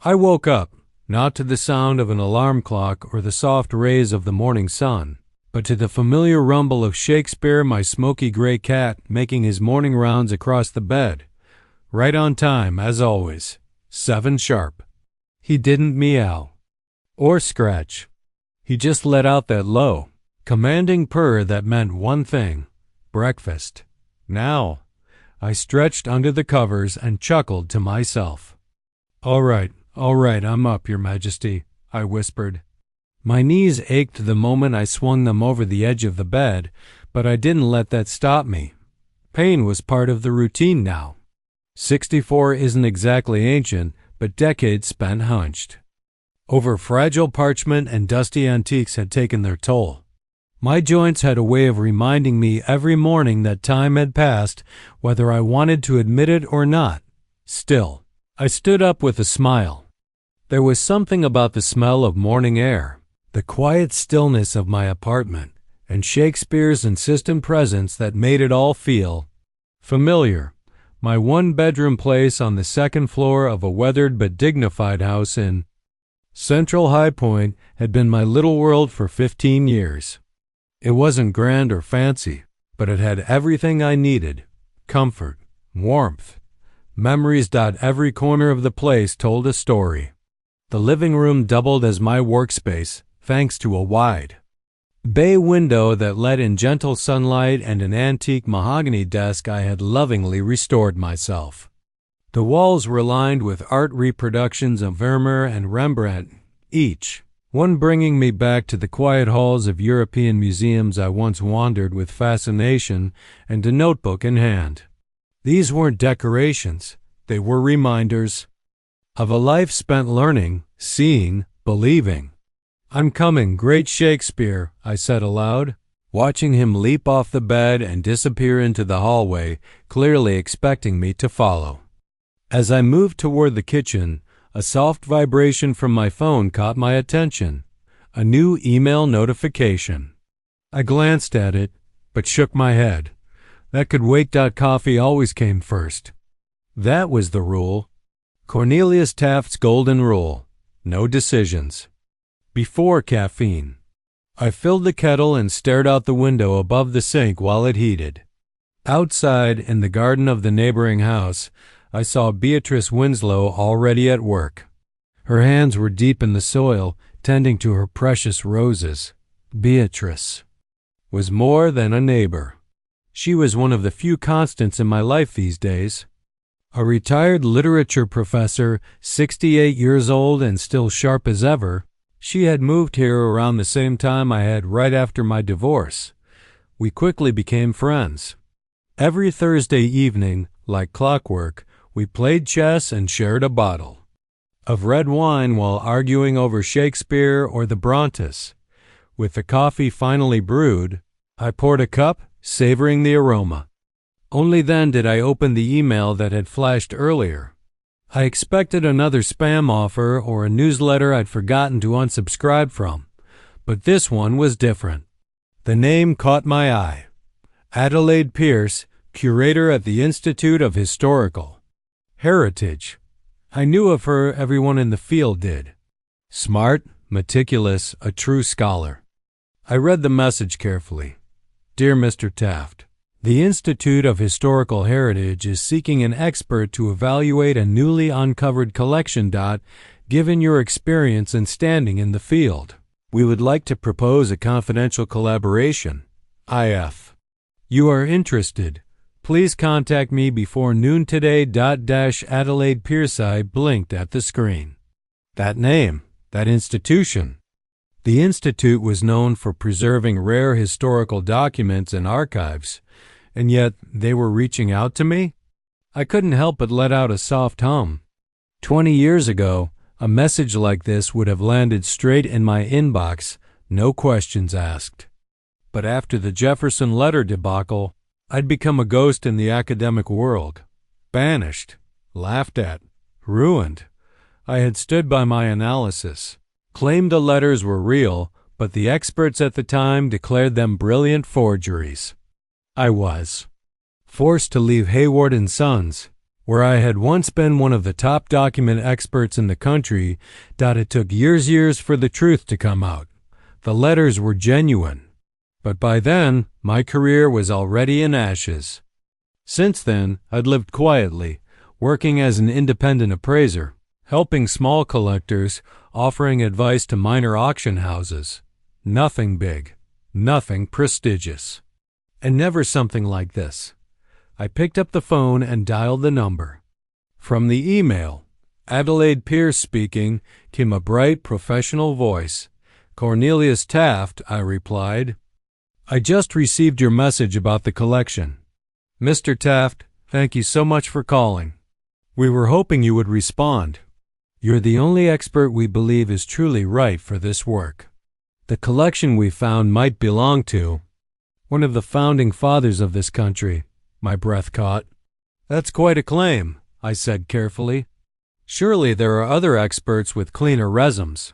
I woke up, not to the sound of an alarm clock or the soft rays of the morning sun, but to the familiar rumble of Shakespeare, my smoky gray cat, making his morning rounds across the bed. Right on time, as always. 7 sharp. He didn't meow or scratch. He just let out that low, commanding purr that meant one thing: breakfast. Now, I stretched under the covers and chuckled to myself. All right, I'm up, Your Majesty," I whispered. My knees ached the moment I swung them over the edge of the bed, but I didn't let that stop me. Pain was part of the routine now. 64 isn't exactly ancient, but decades spent hunched over fragile parchment and dusty antiques had taken their toll. My joints had a way of reminding me every morning that time had passed, whether I wanted to admit it or not. Still, I stood up with a smile. There was something about the smell of morning air, the quiet stillness of my apartment, and Shakespeare's insistent presence that made it all feel familiar. My one-bedroom place on the second floor of a weathered but dignified house in Central High Point had been my little world for 15 years. It wasn't grand or fancy, but it had everything I needed: comfort, warmth, memories. Every corner of the place told a story. The living room doubled as my workspace, thanks to a wide bay window that let in gentle sunlight and an antique mahogany desk I had lovingly restored myself. The walls were lined with art reproductions of Vermeer and Rembrandt, each one bringing me back to the quiet halls of European museums I once wandered with fascination and a notebook in hand. These weren't decorations, they were reminders of a life spent learning, seeing, believing. "I'm coming, great Shakespeare," I said aloud, watching him leap off the bed and disappear into the hallway, clearly expecting me to follow. As I moved toward the kitchen, a soft vibration from my phone caught my attention. A new email notification. I glanced at it, but shook my head. That could wait. Coffee always came first. That was the rule. Cornelius Taft's golden rule. No decisions before caffeine. I filled the kettle and stared out the window above the sink while it heated. Outside, in the garden of the neighboring house, I saw Beatrice Winslow already at work. Her hands were deep in the soil, tending to her precious roses. Beatrice was more than a neighbor. She was one of the few constants in my life these days. A retired literature professor, 68 years old and still sharp as ever, she had moved here around the same time I had right after my divorce. We quickly became friends. Every Thursday evening, like clockwork, we played chess and shared a bottle of red wine while arguing over Shakespeare or the Brontes. With the coffee finally brewed, I poured a cup, savoring the aroma. Only then did I open the email that had flashed earlier. I expected another spam offer or a newsletter I'd forgotten to unsubscribe from, but this one was different. The name caught my eye. Adelaide Pierce, curator at the Institute of Historical Heritage. I knew of her, everyone in the field did. Smart, meticulous, a true scholar. I read the message carefully. Dear Mr. Taft, the Institute of Historical Heritage is seeking an expert to evaluate a newly uncovered collection. Given your experience and standing in the field, we would like to propose a confidential collaboration. IF. You are interested? Please contact me before noon today. Adelaide Pierce. I blinked at the screen. That name, that institution. The Institute was known for preserving rare historical documents and archives, and yet they were reaching out to me? I couldn't help but let out a soft hum. 20 years ago, a message like this would have landed straight in my inbox, no questions asked. But after the Jefferson letter debacle, I'd become a ghost in the academic world. Banished, laughed at, ruined. I had stood by my analysis, claimed the letters were real, but the experts at the time declared them brilliant forgeries. I was forced to leave Hayward & Sons, Where I had once been one of the top document experts in the country, it took years for the truth to come out. The letters were genuine. But by then, my career was already in ashes. Since then, I'd lived quietly, working as an independent appraiser, helping small collectors, offering advice to minor auction houses. Nothing big, nothing prestigious. And never something like this. I picked up the phone and dialed the number. From the email, Adelaide Pierce speaking, came a bright, professional voice. "Cornelius Taft," I replied. "I just received your message about the collection. Mr. Taft, thank you so much for calling. We were hoping you would respond. You're the only expert we believe is truly right for this work. The collection we found might belong to one of the founding fathers of this country." My breath caught. "That's quite a claim," I said carefully. "Surely there are other experts with cleaner resumes."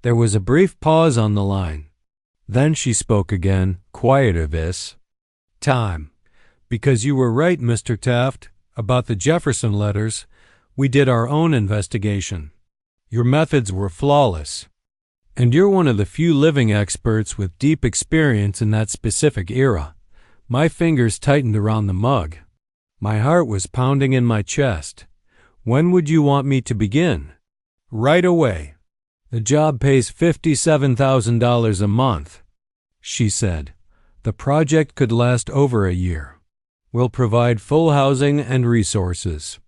There was a brief pause on the line. Then she spoke again, quieter this time. "Because you were right, Mr. Taft, about the Jefferson letters. We did our own investigation. Your methods were flawless. And you're one of the few living experts with deep experience in that specific era." My fingers tightened around the mug. My heart was pounding in my chest. "When would you want me to begin?" "Right away. The job pays $57,000 a month," she said. "The project could last over a year. We'll provide full housing and resources.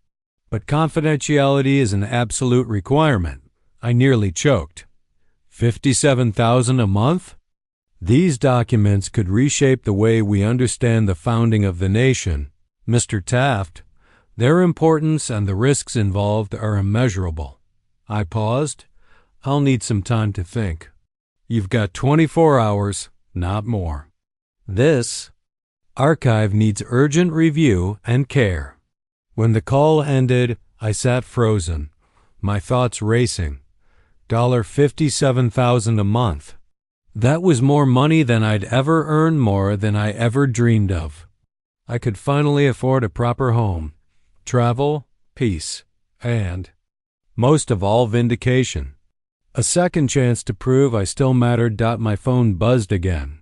But confidentiality is an absolute requirement." I nearly choked. $57,000 a month? These documents could reshape the way we understand the founding of the nation. Mr. Taft, their importance and the risks involved are immeasurable. I paused. "I'll need some time to think." "You've got 24 hours, not more. This archive needs urgent review and care." When the call ended, I sat frozen, my thoughts racing. $57,000 a month. That was more money than I'd ever earned, more than I ever dreamed of. I could finally afford a proper home, travel, peace, and, most of all, vindication. A second chance to prove I still mattered. My phone buzzed again.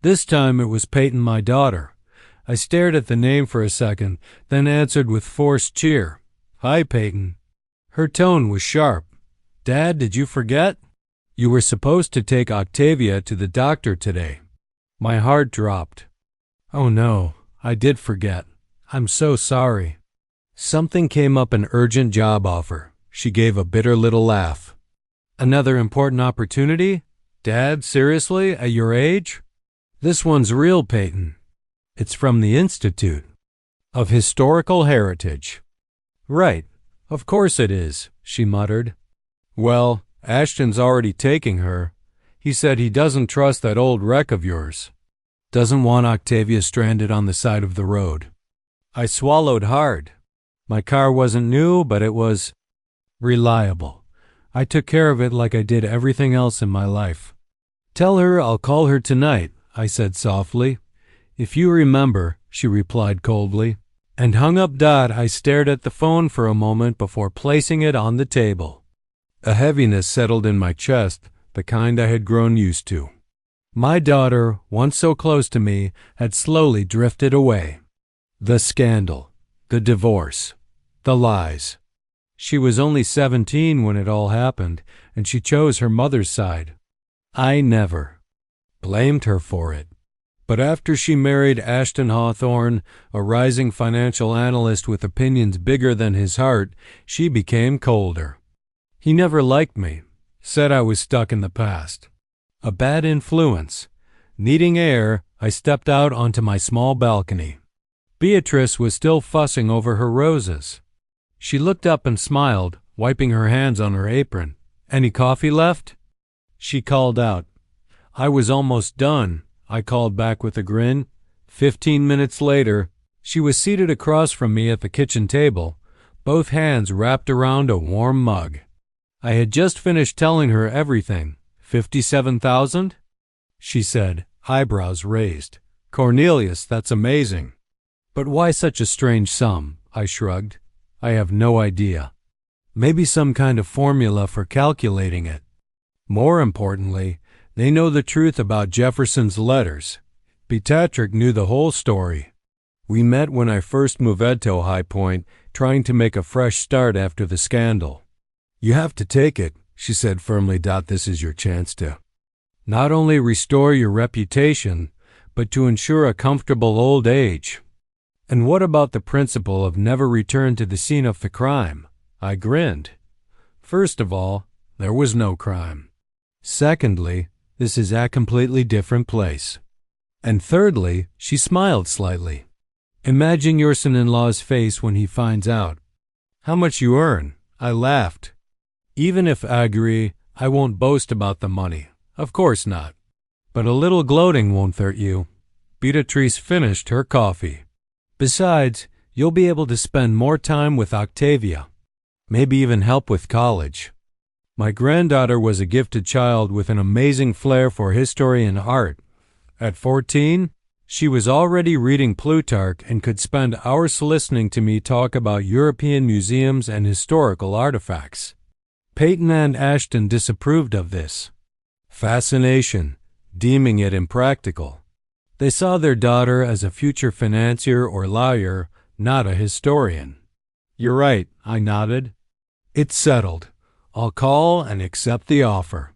This time it was Peyton, my daughter. I stared at the name for a second, then answered with forced cheer. "Hi, Peyton." Her tone was sharp. "Dad, did you forget? You were supposed to take Octavia to the doctor today." My heart dropped. "Oh no, I did forget. I'm so sorry." "Something came up, an urgent job offer." She gave a bitter little laugh. "Another important opportunity? Dad, seriously, at your age?" "This one's real, Peyton. It's from the Institute of Historical Heritage." "Right, of course it is," she muttered. "Well, Ashton's already taking her. He said he doesn't trust that old wreck of yours. Doesn't want Octavia stranded on the side of the road." I swallowed hard. My car wasn't new, but it was reliable. I took care of it like I did everything else in my life. "Tell her I'll call her tonight," I said softly. "If you remember," she replied coldly, and hung up. I stared at the phone for a moment before placing it on the table. A heaviness settled in my chest, the kind I had grown used to. My daughter, once so close to me, had slowly drifted away. The scandal, the divorce, the lies. She was only 17 when it all happened, and she chose her mother's side. I never blamed her for it. But after she married Ashton Hawthorne, a rising financial analyst with opinions bigger than his heart, she became colder. He never liked me, said I was stuck in the past. A bad influence. Needing air, I stepped out onto my small balcony. Beatrice was still fussing over her roses. She looked up and smiled, wiping her hands on her apron. "Any coffee left?" she called out. "I was almost done," I called back with a grin. 15 minutes later, she was seated across from me at the kitchen table, both hands wrapped around a warm mug. I had just finished telling her everything. 57,000? She said, eyebrows raised. "Cornelius, that's amazing." "But why such a strange sum?" I shrugged. I have no idea. Maybe some kind of formula for calculating it. More importantly, they know the truth about Jefferson's letters. Beatrice knew the whole story. We met when I first moved to High Point, trying to make a fresh start after the scandal. You have to take it, she said firmly. This is your chance to not only restore your reputation, but to ensure a comfortable old age. And what about the principle of never return to the scene of the crime? I grinned. First of all, there was no crime. Secondly, this is a completely different place. And thirdly, she smiled slightly. Imagine your son-in-law's face when he finds out. How much you earn? I laughed. Even if I agree, I won't boast about the money. Of course not. But a little gloating won't hurt you. Beatrice finished her coffee. Besides, you'll be able to spend more time with Octavia. Maybe even help with college. My granddaughter was a gifted child with an amazing flair for history and art. At 14, she was already reading Plutarch and could spend hours listening to me talk about European museums and historical artifacts. Peyton and Ashton disapproved of this fascination, deeming it impractical. They saw their daughter as a future financier or lawyer, not a historian. You're right, I nodded. It's settled. I'll call and accept the offer.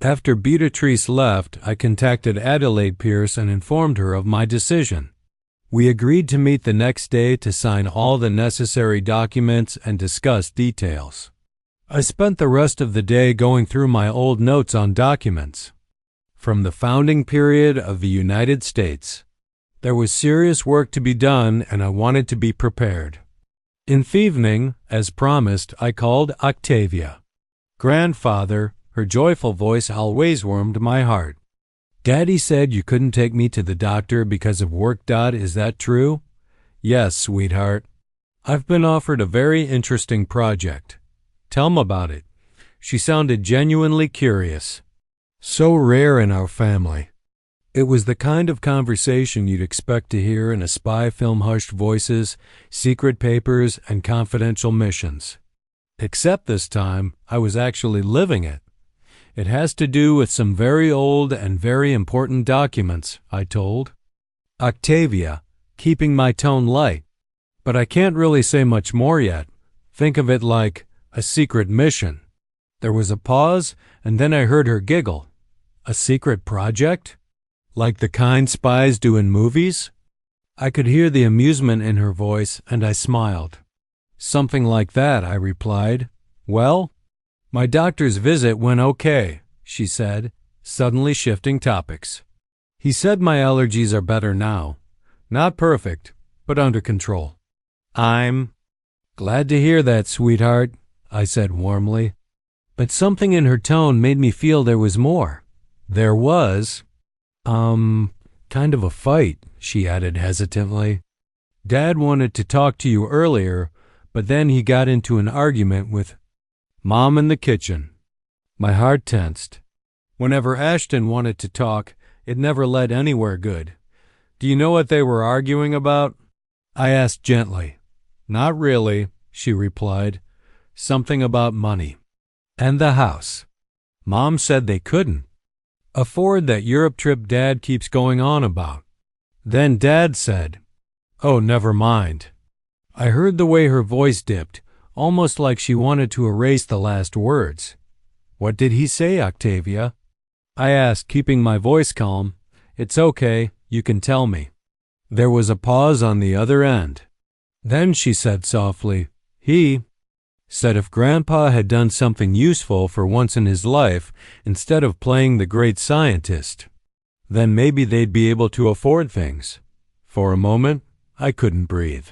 After Beatrice left, I contacted Adelaide Pierce and informed her of my decision. We agreed to meet the next day to sign all the necessary documents and discuss details. I spent the rest of the day going through my old notes on documents. From the founding period of the United States. There was serious work to be done, and I wanted to be prepared. In the evening, as promised, I called Octavia. Grandfather, her joyful voice always warmed my heart. Daddy said you couldn't take me to the doctor because of work. Is that true? Yes, sweetheart. I've been offered a very interesting project. Tell me about it. She sounded genuinely curious. So rare in our family. It was the kind of conversation you'd expect to hear in a spy film. Hushed voices, secret papers, and confidential missions. Except this time, I was actually living it. It has to do with some very old and very important documents, I told Octavia, keeping my tone light. But I can't really say much more yet. Think of it like a secret mission. There was a pause, and then I heard her giggle. A secret project? Like the kind spies do in movies? I could hear the amusement in her voice, and I smiled. Something like that, I replied. Well, my doctor's visit went okay, she said, suddenly shifting topics. He said my allergies are better now. Not perfect, but under control. I'm glad to hear that, sweetheart, I said warmly. But something in her tone made me feel there was more. There was, kind of a fight, she added hesitantly. Dad wanted to talk to you earlier, but then he got into an argument with Mom in the kitchen. My heart tensed. Whenever Ashton wanted to talk, it never led anywhere good. Do you know what they were arguing about? I asked gently. Not really, she replied. Something about money. And the house. Mom said they couldn't afford that Europe trip Dad keeps going on about. Then Dad said, Oh, never mind. I heard the way her voice dipped, almost like she wanted to erase the last words. What did he say, Octavia? I asked, keeping my voice calm. It's okay, you can tell me. There was a pause on the other end. Then she said softly, He said if Grandpa had done something useful for once in his life instead of playing the great scientist, then maybe they'd be able to afford things. For a moment, I couldn't breathe.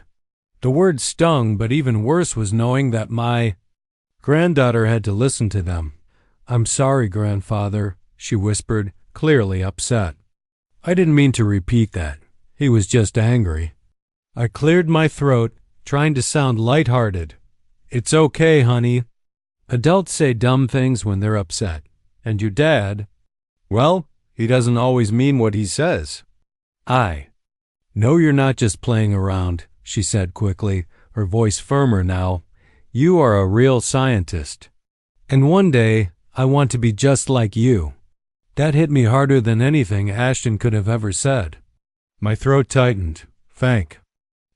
The words stung, but even worse was knowing that my granddaughter had to listen to them. I'm sorry, Grandfather, she whispered, clearly upset. I didn't mean to repeat that. He was just angry. I cleared my throat, trying to sound light-hearted. It's okay, honey. Adults say dumb things when they're upset. And your dad, well, he doesn't always mean what he says. I know you're not just playing around, she said quickly, her voice firmer now. You are a real scientist. And one day, I want to be just like you. That hit me harder than anything Ashton could have ever said. My throat tightened. Thank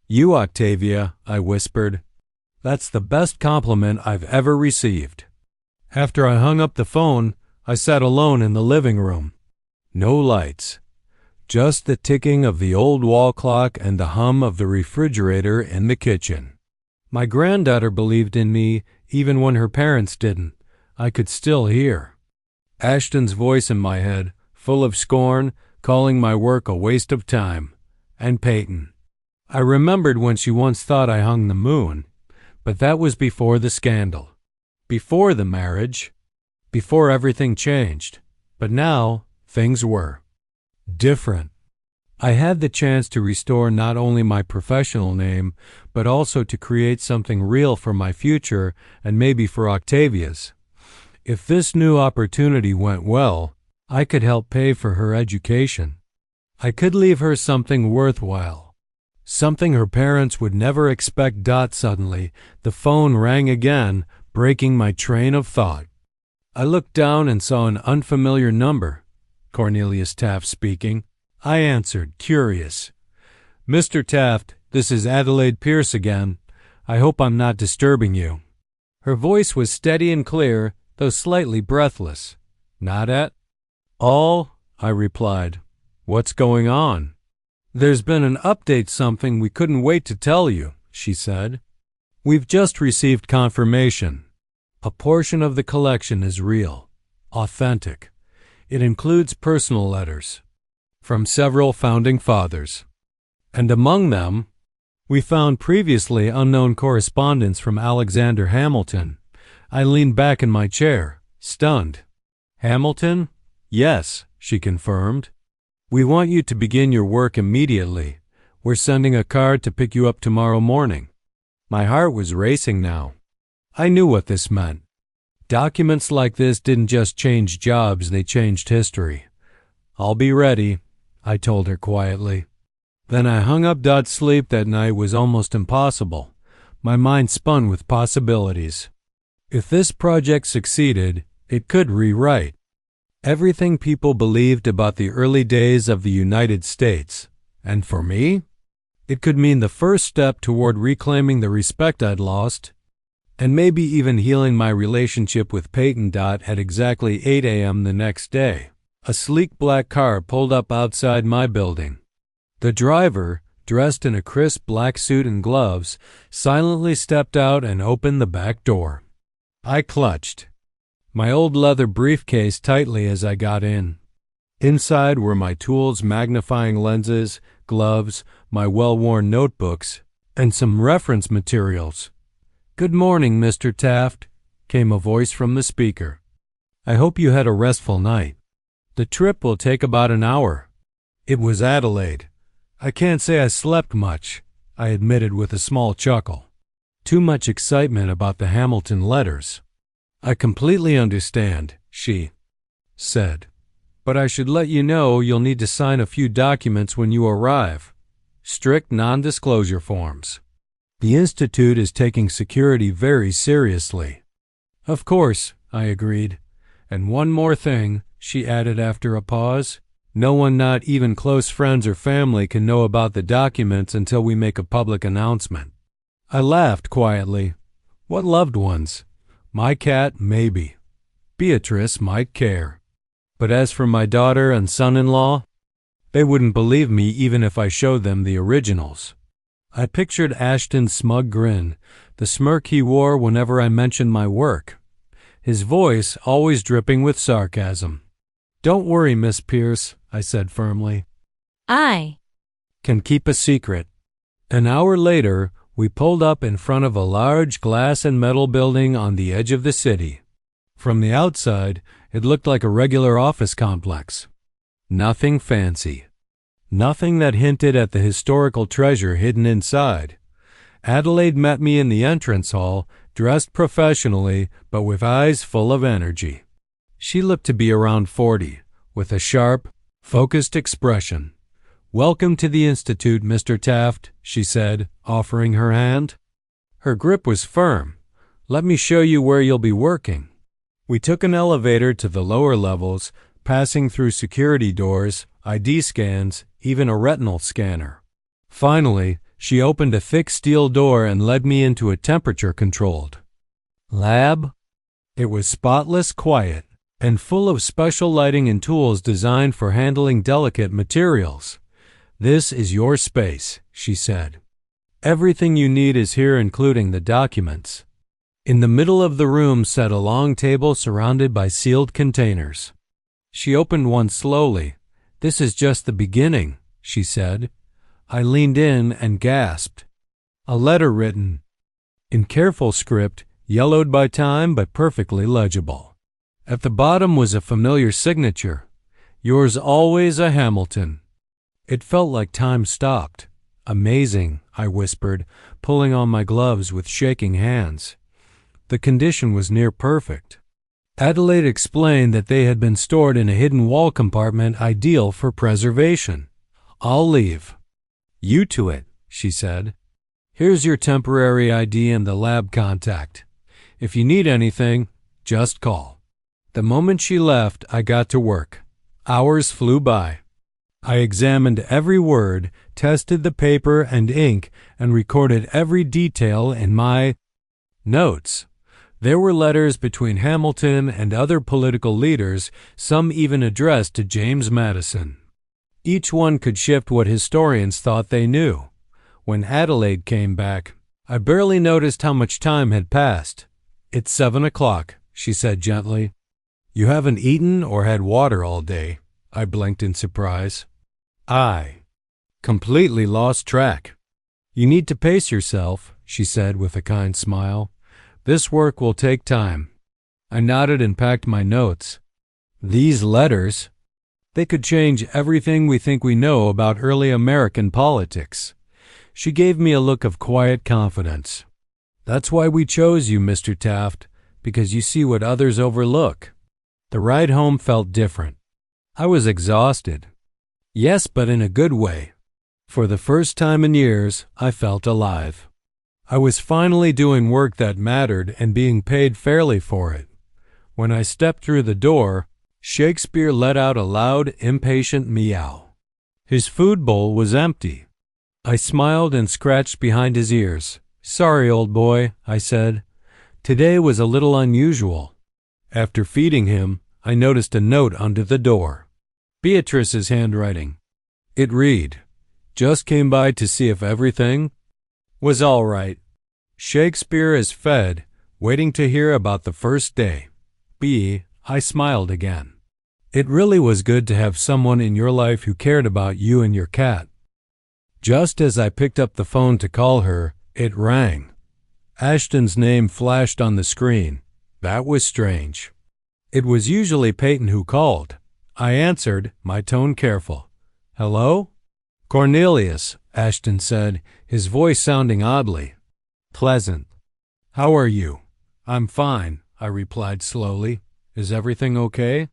you, Octavia, I whispered. That's the best compliment I've ever received. After I hung up the phone, I sat alone in the living room. No lights. Just the ticking of the old wall clock and the hum of the refrigerator in the kitchen. My granddaughter believed in me even when her parents didn't. I could still hear Ashton's voice in my head, full of scorn, calling my work a waste of time. And Peyton. I remembered when she once thought I hung the moon, but that was before the scandal, before the marriage, before everything changed. But now, things were different. I had the chance to restore not only my professional name, but also to create something real for my future and maybe for Octavia's. If this new opportunity went well, I could help pay for her education. I could leave her something worthwhile, something her parents would never expect. Suddenly, the phone rang again, breaking my train of thought. I looked down and saw an unfamiliar number. Cornelius Taft speaking. I answered, curious. Mr. Taft, this is Adelaide Pierce again. I hope I'm not disturbing you. Her voice was steady and clear, though slightly breathless. Not at all, I replied. What's going on? There's been an update, something we couldn't wait to tell you, she said. We've just received confirmation. A portion of the collection is real, authentic. It includes personal letters from several founding fathers. And among them, we found previously unknown correspondence from Alexander Hamilton. I leaned back in my chair, stunned. Hamilton? Yes, she confirmed. We want you to begin your work immediately. We're sending a car to pick you up tomorrow morning. My heart was racing now. I knew what this meant. Documents like this didn't just change jobs, they changed history. I'll be ready, I told her quietly. Then I hung up. Sleep that night was almost impossible. My mind spun with possibilities. If this project succeeded, it could rewrite everything people believed about the early days of the United States. And for me, it could mean the first step toward reclaiming the respect I'd lost, and maybe even healing my relationship with Peyton. At exactly 8 a.m. the next day, a sleek black car pulled up outside my building. The driver, dressed in a crisp black suit and gloves, silently stepped out and opened the back door. I clutched my old leather briefcase tightly as I got in. Inside were my tools, magnifying lenses, gloves, my well-worn notebooks, and some reference materials. Good morning, Mr. Taft, came a voice from the speaker. I hope you had a restful night. The trip will take about an hour. It was Adelaide. I can't say I slept much, I admitted with a small chuckle. Too much excitement about the Hamilton letters. I completely understand, she said. But I should let you know you'll need to sign a few documents when you arrive. Strict non-disclosure forms. The Institute is taking security very seriously. Of course, I agreed. And one more thing, she added after a pause. No one, not even close friends or family, can know about the documents until we make a public announcement. I laughed quietly. What loved ones? My cat, maybe. Beatrice might care. But as for my daughter and son-in-law, they wouldn't believe me even if I showed them the originals. I pictured Ashton's smug grin, the smirk he wore whenever I mentioned my work, his voice always dripping with sarcasm. Don't worry, Miss Pierce, I said firmly. I can keep a secret. An hour later, we pulled up in front of a large glass and metal building on the edge of the city. From the outside, it looked like a regular office complex. Nothing fancy. Nothing that hinted at the historical treasure hidden inside. Adelaide met me in the entrance hall, dressed professionally, but with eyes full of energy. She looked to be around 40, with a sharp, focused expression. Welcome to the Institute, Mr. Taft, she said, offering her hand. Her grip was firm. "Let me show you where you'll be working." We took an elevator to the lower levels, passing through security doors, ID scans, even a retinal scanner. Finally, she opened a thick steel door and led me into a temperature-controlled lab. It was spotless, quiet, and full of special lighting and tools designed for handling delicate materials. "This is your space," she said. "Everything you need is here, including the documents." In the middle of the room sat a long table surrounded by sealed containers. She opened one slowly. "This is just the beginning," she said. I leaned in and gasped. A letter written in careful script, yellowed by time but perfectly legible. At the bottom was a familiar signature. "Yours always, a Hamilton." It felt like time stopped. "Amazing," I whispered, pulling on my gloves with shaking hands. The condition was near perfect. Adelaide explained that they had been stored in a hidden wall compartment ideal for preservation. "I'll leave you to it," she said. "Here's your temporary ID and the lab contact. If you need anything, just call." The moment she left, I got to work. Hours flew by. I examined every word, tested the paper and ink, and recorded every detail in my notes. There were letters between Hamilton and other political leaders, some even addressed to James Madison. Each one could shift what historians thought they knew. When Adelaide came back, I barely noticed how much time had passed. "It's 7 o'clock, she said gently. "You haven't eaten or had water all day." I blinked in surprise. I completely lost track. "You need to pace yourself," she said with a kind smile. "This work will take time." I nodded and packed my notes. These letters, they could change everything we think we know about early American politics. She gave me a look of quiet confidence. "That's why we chose you, Mr. Taft, because you see what others overlook." The ride home felt different. I was exhausted. Yes, but in a good way. For the first time in years, I felt alive. I was finally doing work that mattered and being paid fairly for it. When I stepped through the door, Shakespeare let out a loud, impatient meow. His food bowl was empty. I smiled and scratched behind his ears. "Sorry, old boy," I said. "Today was a little unusual." After feeding him, I noticed a note under the door. Beatrice's handwriting. It read, "Just came by to see if everything was all right. Shakespeare is fed, waiting to hear about the first day. B." I smiled again. It really was good to have someone in your life who cared about you and your cat. Just as I picked up the phone to call her, it rang. Ashton's name flashed on the screen. That was strange. It was usually Peyton who called. I answered, my tone careful. "Hello?" "Cornelius," Ashton said, his voice sounding oddly pleasant. "How are you?" "I'm fine," I replied slowly. "Is everything okay?"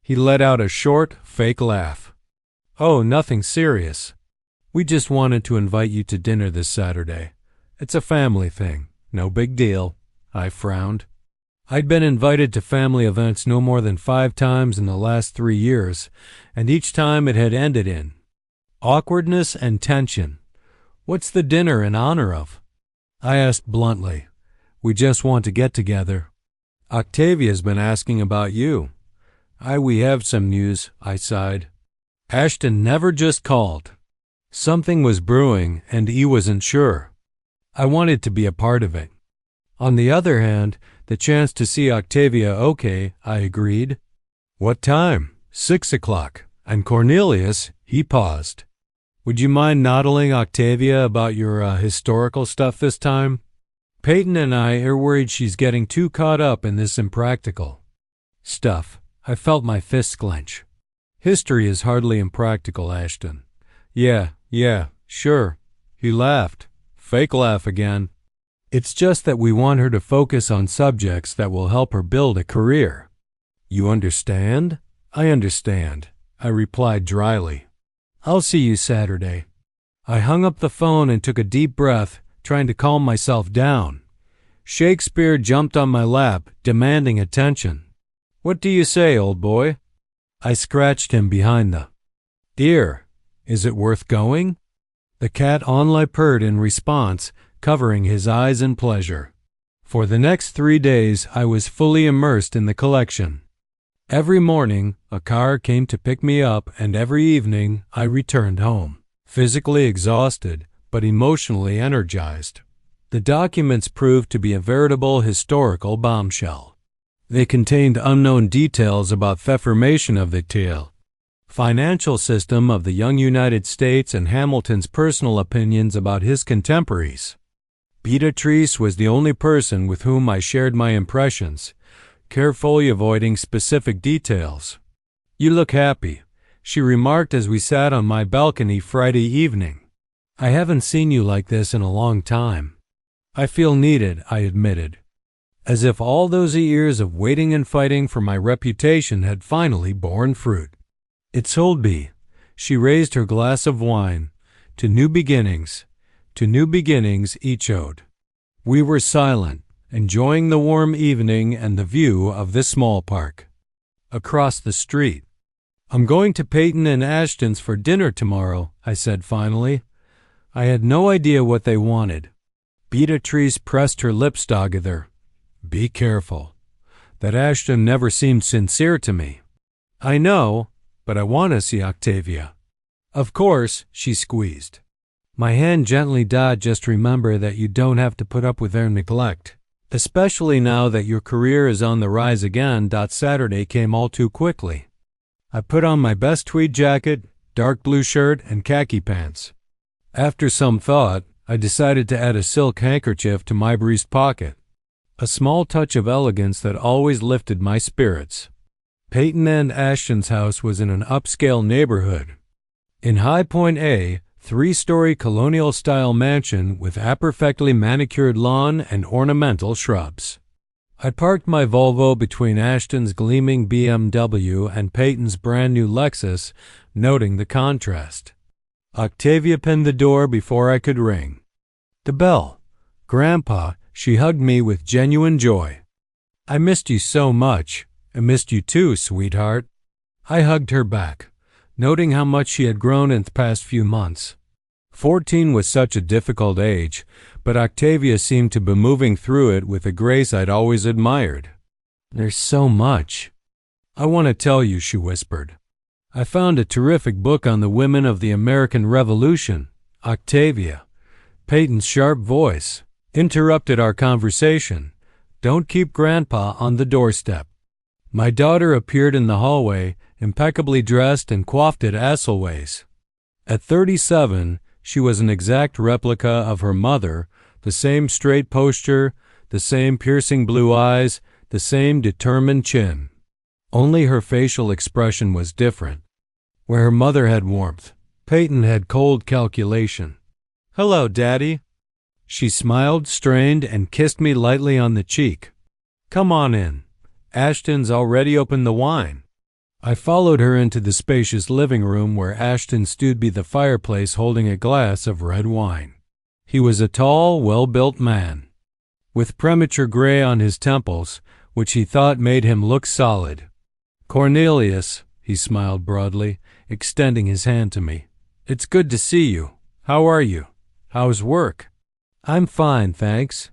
He let out a short, fake laugh. "Oh, nothing serious. We just wanted to invite you to dinner this Saturday. It's a family thing. No big deal." I frowned. I'd been invited to family events no more than 5 times in the last 3 years, and each time it had ended in awkwardness and tension. "What's the dinner in honor of?" I asked bluntly. "We just want to get together." "Octavia's been asking about you." We have some news," I sighed. Ashton never just called. Something was brewing, and he wasn't sure. I wanted to be a part of it. On the other hand, the chance to see Octavia okay, I agreed. "What time?" 6 o'clock. And Cornelius, he paused. "Would you mind noddling Octavia about your historical stuff this time? Peyton and I are worried she's getting too caught up in this impractical stuff." I felt my fists clench. "History is hardly impractical, Ashton." Yeah, sure." He laughed. Fake laugh again. "It's just that we want her to focus on subjects that will help her build a career." "You understand?" "I understand," I replied dryly. "I'll see you Saturday." I hung up the phone and took a deep breath, trying to calm myself down. Shakespeare jumped on my lap, demanding attention. "What do you say, old boy?" I scratched him behind the ear. "Is it worth going?" The cat only purred in response, covering his eyes in pleasure. For the next 3 days, I was fully immersed in the collection. Every morning, a car came to pick me up, and every evening, I returned home, physically exhausted, but emotionally energized. The documents proved to be a veritable historical bombshell. They contained unknown details about the formation of the tale, financial system of the young United States, and Hamilton's personal opinions about his contemporaries. Beatrice was the only person with whom I shared my impressions, carefully avoiding specific details. "You look happy," she remarked as we sat on my balcony Friday evening. "I haven't seen you like this in a long time." "I feel needed," I admitted, as if all those years of waiting and fighting for my reputation had finally borne fruit. "It's Holby." She raised her glass of wine. To new beginnings each ode." We were silent, enjoying the warm evening and the view of the small park across the street. "I'm going to Peyton and Ashton's for dinner tomorrow," I said finally. I had no idea what they wanted. Beatrice pressed her lips together. "Be careful. That Ashton never seemed sincere to me." "I know, but I want to see Octavia." "Of course," she squeezed. My hand gently died. "Just remember that you don't have to put up with their neglect, especially now that your career is on the rise again." Saturday came all too quickly. I put on my best tweed jacket, dark blue shirt, and khaki pants. After some thought, I decided to add a silk handkerchief to my breast pocket, a small touch of elegance that always lifted my spirits. Peyton and Ashton's house was in an upscale neighborhood in High Point, a 3-story colonial-style mansion with a perfectly manicured lawn and ornamental shrubs. I parked my Volvo between Ashton's gleaming BMW and Peyton's brand-new Lexus, noting the contrast. Octavia pinned the door before I could ring the bell. "Grandpa," she hugged me with genuine joy. "I missed you so much." "I missed you too, sweetheart." I hugged her back, noting how much she had grown in the past few months. 14 was such a difficult age, but Octavia seemed to be moving through it with a grace I'd always admired. "There's so much I want to tell you," she whispered. "I found a terrific book on the women of the American Revolution." Octavia, Peyton's sharp voice, interrupted our conversation. "Don't keep Grandpa on the doorstep." My daughter appeared in the hallway, impeccably dressed and coiffed at Asselways. At 37, she was an exact replica of her mother, the same straight posture, the same piercing blue eyes, the same determined chin. Only her facial expression was different. Where her mother had warmth, Peyton had cold calculation. "Hello, Daddy." She smiled, strained, and kissed me lightly on the cheek. "Come on in. Ashton's already opened the wine." I followed her into the spacious living room where Ashton stood by the fireplace holding a glass of red wine. He was a tall, well-built man, with premature gray on his temples, which he thought made him look solid. "Cornelius," he smiled broadly, extending his hand to me. "It's good to see you. How are you? How's work?" "I'm fine, thanks."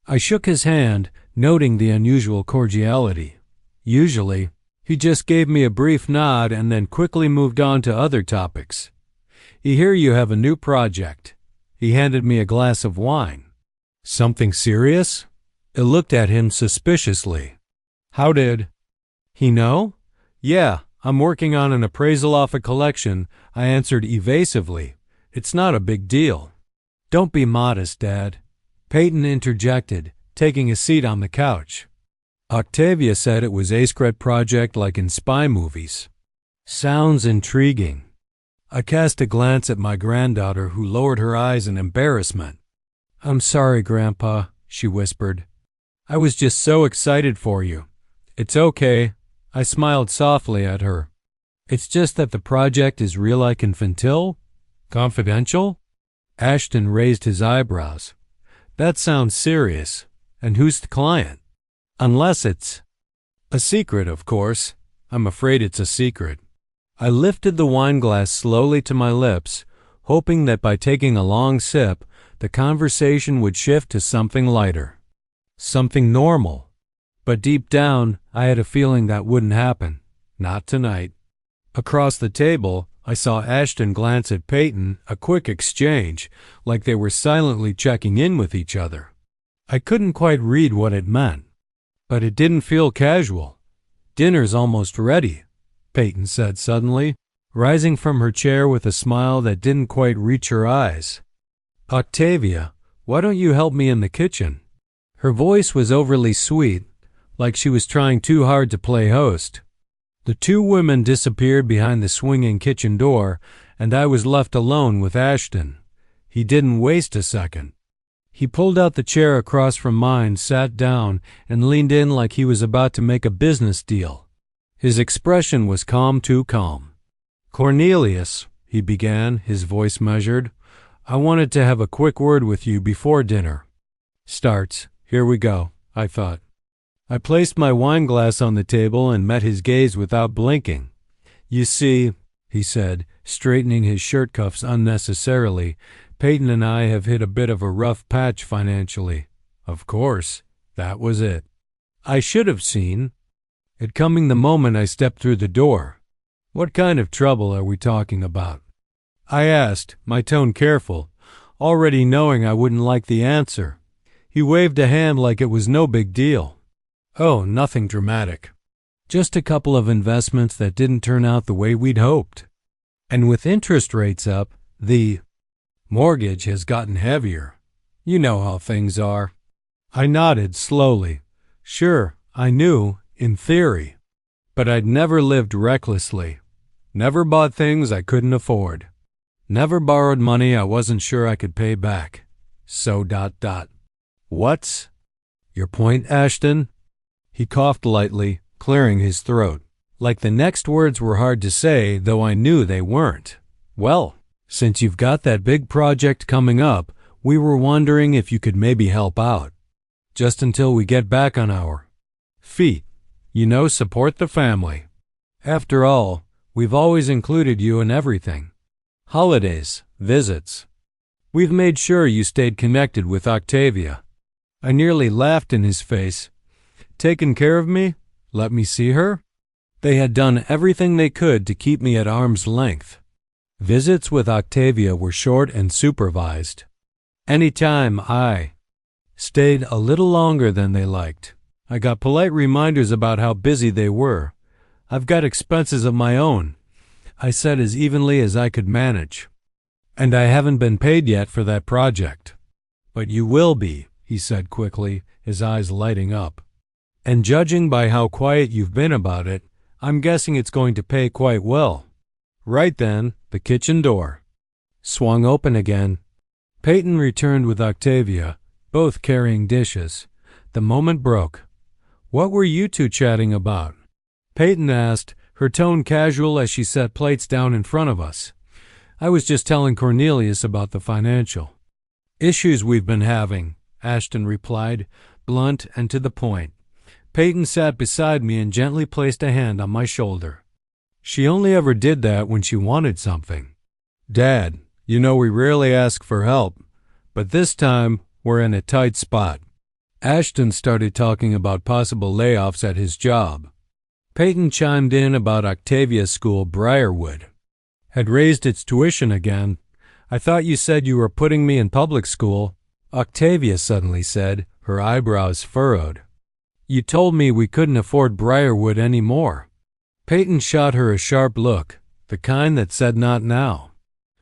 I shook his hand, noting the unusual cordiality. Usually, he just gave me a brief nod and then quickly moved on to other topics. "I hear you have a new project." He handed me a glass of wine. "Something serious?" I looked at him suspiciously. "How did he know?" "Yeah, I'm working on an appraisal off a collection," I answered evasively. "It's not a big deal." "Don't be modest, Dad," Peyton interjected, taking a seat on the couch. "Octavia said it was a secret project like in spy movies." "Sounds intriguing." I cast a glance at my granddaughter, who lowered her eyes in embarrassment. "I'm sorry, Grandpa," she whispered. "I was just so excited for you." "It's okay." I smiled softly at her. "It's just that the project is real like infantile? Confidential?" Ashton raised his eyebrows. That sounds serious. And who's the client? Unless it's a secret, of course. I'm afraid it's a secret. I lifted the wine glass slowly to my lips, hoping that by taking a long sip, the conversation would shift to something lighter. Something normal. But deep down, I had a feeling that wouldn't happen. Not tonight. Across the table, I saw Ashton glance at Peyton, a quick exchange, like they were silently checking in with each other. I couldn't quite read what it meant, but it didn't feel casual. Dinner's almost ready, Peyton said suddenly, rising from her chair with a smile that didn't quite reach her eyes. Octavia, why don't you help me in the kitchen? Her voice was overly sweet, like she was trying too hard to play host. The two women disappeared behind the swinging kitchen door, and I was left alone with Ashton. He didn't waste a second. He pulled out the chair across from mine, sat down, and leaned in like he was about to make a business deal. His expression was calm, too calm. Cornelius, he began, his voice measured, I wanted to have a quick word with you before dinner. Starts. Here we go, I thought. I placed my wine glass on the table and met his gaze without blinking. You see, he said, straightening his shirt cuffs unnecessarily, Peyton and I have hit a bit of a rough patch financially. Of course, that was it. I should have seen it coming the moment I stepped through the door. What kind of trouble are we talking about? I asked, my tone careful, already knowing I wouldn't like the answer. He waved a hand like it was no big deal. Oh, nothing dramatic. Just a couple of investments that didn't turn out the way we'd hoped. And with interest rates up, the mortgage has gotten heavier. You know how things are. I nodded slowly. Sure, I knew, in theory. But I'd never lived recklessly. Never bought things I couldn't afford. Never borrowed money I wasn't sure I could pay back. So ... What's your point, Ashton? He coughed lightly, clearing his throat. Like the next words were hard to say, though I knew they weren't. Well, since you've got that big project coming up, we were wondering if you could maybe help out. Just until we get back on our feet. You know, support the family. After all, we've always included you in everything. Holidays, visits. We've made sure you stayed connected with Octavia. I nearly laughed in his face. Taken care of me? Let me see her? They had done everything they could to keep me at arm's length. Visits with Octavia were short and supervised. Any time I stayed a little longer than they liked, I got polite reminders about how busy they were. I've got expenses of my own, I said as evenly as I could manage. And I haven't been paid yet for that project. But you will be, he said quickly, his eyes lighting up. And judging by how quiet you've been about it, I'm guessing it's going to pay quite well. Right then, the kitchen door swung open again. Peyton returned with Octavia, both carrying dishes. The moment broke. What were you two chatting about? Peyton asked, her tone casual as she set plates down in front of us. I was just telling Cornelius about the financial issues we've been having, Ashton replied, blunt and to the point. Peyton sat beside me and gently placed a hand on my shoulder. She only ever did that when she wanted something. Dad, you know we rarely ask for help, but this time we're in a tight spot. Ashton started talking about possible layoffs at his job. Peyton chimed in about Octavia's school, Briarwood. Had raised its tuition again. I thought you said you were putting me in public school, Octavia suddenly said, her eyebrows furrowed. You told me we couldn't afford Briarwood anymore. Peyton shot her a sharp look, the kind that said not now.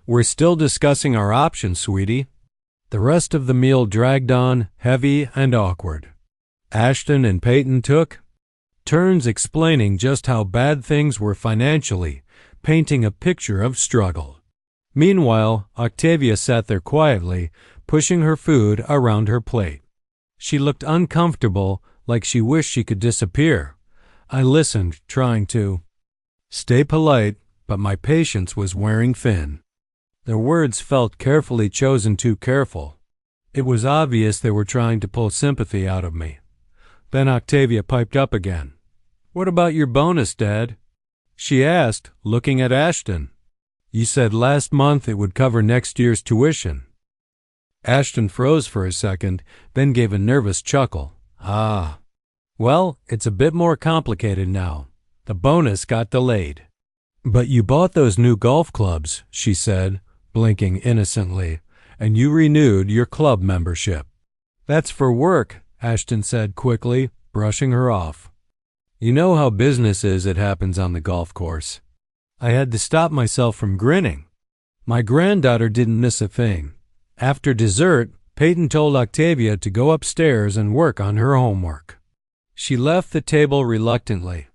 We're still discussing our options, sweetie. The rest of the meal dragged on, heavy and awkward. Ashton and Peyton took turns explaining just how bad things were financially, painting a picture of struggle. Meanwhile, Octavia sat there quietly, pushing her food around her plate. She looked uncomfortable, like she wished she could disappear. I listened, trying to stay polite, but my patience was wearing thin. Their words felt carefully chosen, too careful. It was obvious they were trying to pull sympathy out of me. Then Octavia piped up again. "What about your bonus, Dad?" she asked, looking at Ashton. "You said last month it would cover next year's tuition." Ashton froze for a second, then gave a nervous chuckle. "Ah. Well, it's a bit more complicated now. The bonus got delayed." "But you bought those new golf clubs," she said, blinking innocently, "and you renewed your club membership." "That's for work," Ashton said quickly, brushing her off. "You know how business is, it happens on the golf course." I had to stop myself from grinning. My granddaughter didn't miss a thing. After dessert, Peyton told Octavia to go upstairs and work on her homework. She left the table reluctantly,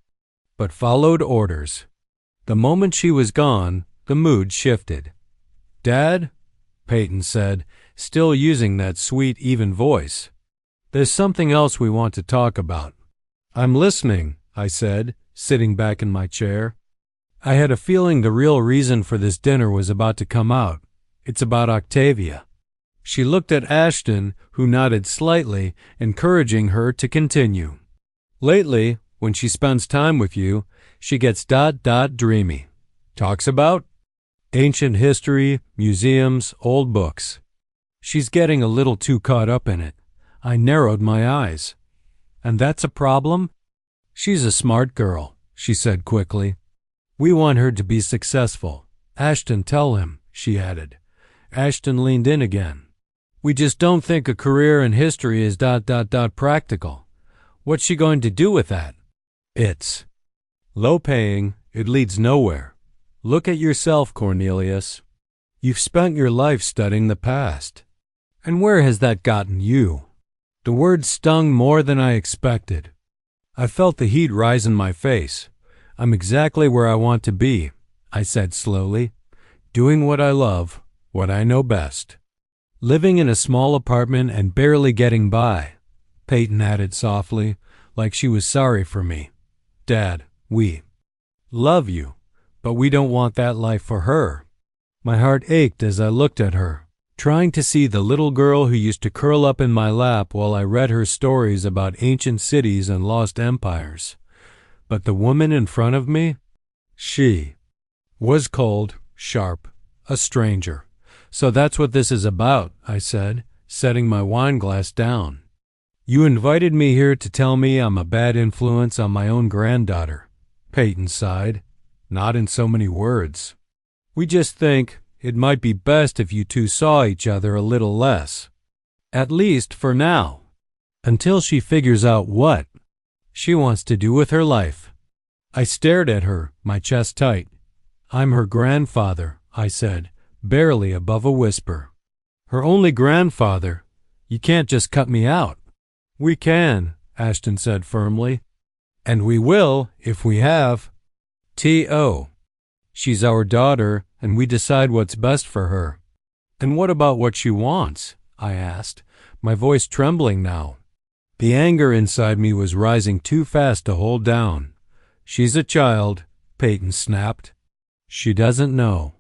but followed orders. The moment she was gone, the mood shifted. "Dad," Peyton said, still using that sweet, even voice, "there's something else we want to talk about." "I'm listening," I said, sitting back in my chair. I had a feeling the real reason for this dinner was about to come out. It's about Octavia. She looked at Ashton, who nodded slightly, encouraging her to continue. "Lately, when she spends time with you, she gets dreamy. Talks about ancient history, museums, old books. She's getting a little too caught up in it." I narrowed my eyes. "And that's a problem?" "She's a smart girl," she said quickly. "We want her to be successful. Ashton, tell him," she added. Ashton leaned in again. "We just don't think a career in history is practical. What's she going to do with that? It's low-paying. It leads nowhere. Look at yourself, Cornelius. You've spent your life studying the past. And where has that gotten you?" The words stung more than I expected. I felt the heat rise in my face. "I'm exactly where I want to be," I said slowly, "doing what I love, what I know best." "Living in a small apartment and barely getting by," Peyton added softly, like she was sorry for me. "Dad, we love you, but we don't want that life for her." My heart ached as I looked at her, trying to see the little girl who used to curl up in my lap while I read her stories about ancient cities and lost empires. But the woman in front of me, she was cold, sharp, a stranger. "So that's what this is about," I said, setting my wine glass down. "You invited me here to tell me I'm a bad influence on my own granddaughter," Peyton sighed. "Not in so many words. We just think it might be best if you two saw each other a little less. At least for now. Until she figures out what she wants to do with her life." I stared at her, my chest tight. "I'm her grandfather," I said, barely above a whisper. "Her only grandfather. You can't just cut me out." "We can," Ashton said firmly. "And we will if we have to. She's our daughter, and we decide what's best for her." "And what about what she wants?" I asked, my voice trembling now. The anger inside me was rising too fast to hold down. "She's a child," Peyton snapped. "She doesn't know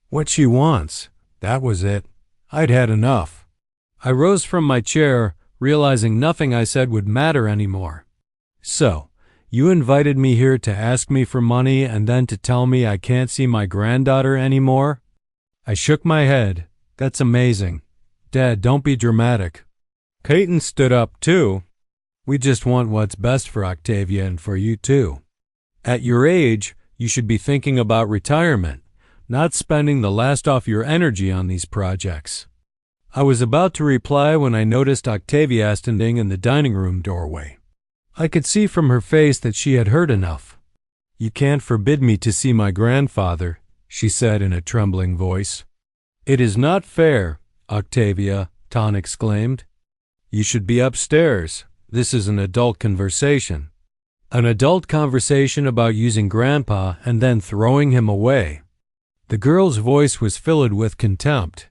what she wants." That was it. I'd had enough. I rose from my chair, realizing nothing I said would matter anymore. "So, you invited me here to ask me for money and then to tell me I can't see my granddaughter anymore?" I shook my head. "That's amazing. Dad, don't be dramatic." Peyton stood up too. "We just want what's best for Octavia and for you too. At your age, you should be thinking about retirement, not spending the last off your energy on these projects." I was about to reply when I noticed Octavia standing in the dining room doorway. I could see from her face that she had heard enough. "You can't forbid me to see my grandfather," she said in a trembling voice. "It is not fair, Octavia," Ton exclaimed. "You should be upstairs. This is an adult conversation." An adult conversation about using Grandpa and then throwing him away. The girl's voice was filled with contempt.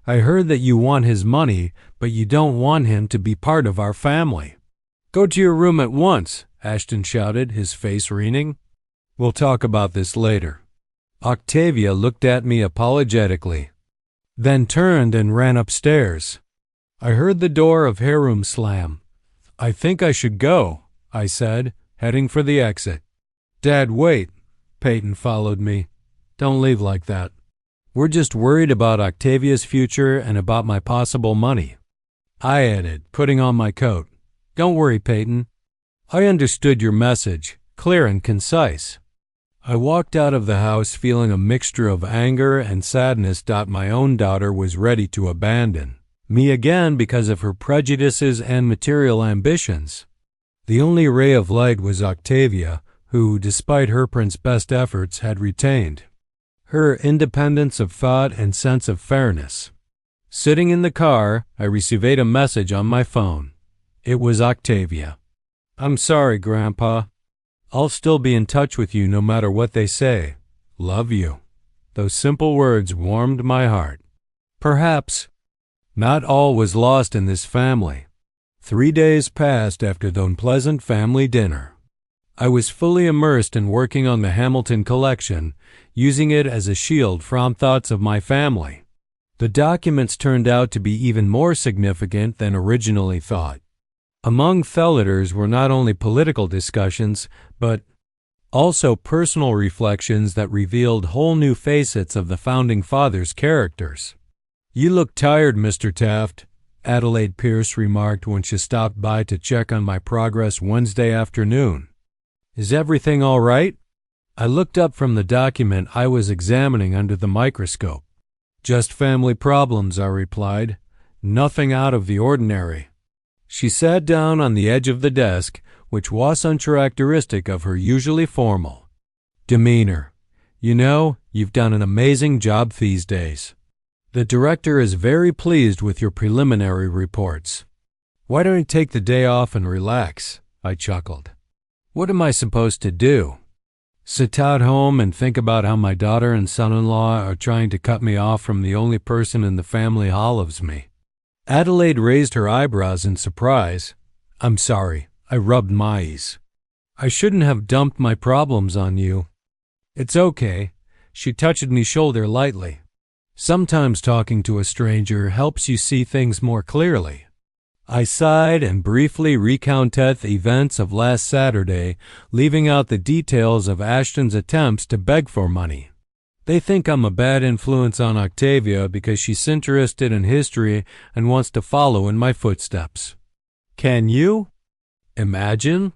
"I heard that you want his money, but you don't want him to be part of our family." "Go to your room at once," Ashton shouted, his face wreathing. "We'll talk about this later." Octavia looked at me apologetically, then turned and ran upstairs. I heard the door of her room slam. "I think I should go," I said, heading for the exit. "Dad, wait." Peyton followed me. "Don't leave like that. We're just worried about Octavia's future and about my possible money," I added, putting on my coat. "Don't worry, Peyton. I understood your message, clear and concise." I walked out of the house feeling a mixture of anger and sadness that my own daughter was ready to abandon me again because of her prejudices and material ambitions. The only ray of light was Octavia, who, despite her prince's best efforts, had retained her independence of thought and sense of fairness. Sitting in the car, I received a message on my phone. It was Octavia. "I'm sorry, Grandpa. I'll still be in touch with you no matter what they say. Love you." Those simple words warmed my heart. Perhaps not all was lost in this family. 3 days passed after the unpleasant family dinner. I was fully immersed in working on the Hamilton collection, using it as a shield from thoughts of my family. The documents turned out to be even more significant than originally thought. Among the letters were not only political discussions, but also personal reflections that revealed whole new facets of the Founding Fathers' characters. "You look tired, Mr. Taft," Adelaide Pierce remarked when she stopped by to check on my progress Wednesday afternoon. "Is everything all right?" I looked up from the document I was examining under the microscope. "Just family problems," I replied. "Nothing out of the ordinary." She sat down on the edge of the desk, which was uncharacteristic of her usually formal demeanor. "You know, you've done an amazing job these days. The director is very pleased with your preliminary reports." "Why don't you take the day off and relax?" I chuckled. "What am I supposed to do? Sit at home and think about how my daughter and son-in-law are trying to cut me off from the only person in the family who loves me?" Adelaide raised her eyebrows in surprise. "I'm sorry," I rubbed my eyes. "I shouldn't have dumped my problems on you." "It's okay." She touched my shoulder lightly. "Sometimes talking to a stranger helps you see things more clearly." I sighed and briefly recounted the events of last Saturday, leaving out the details of Ashton's attempts to beg for money. "They think I'm a bad influence on Octavia because she's interested in history and wants to follow in my footsteps. Can you imagine?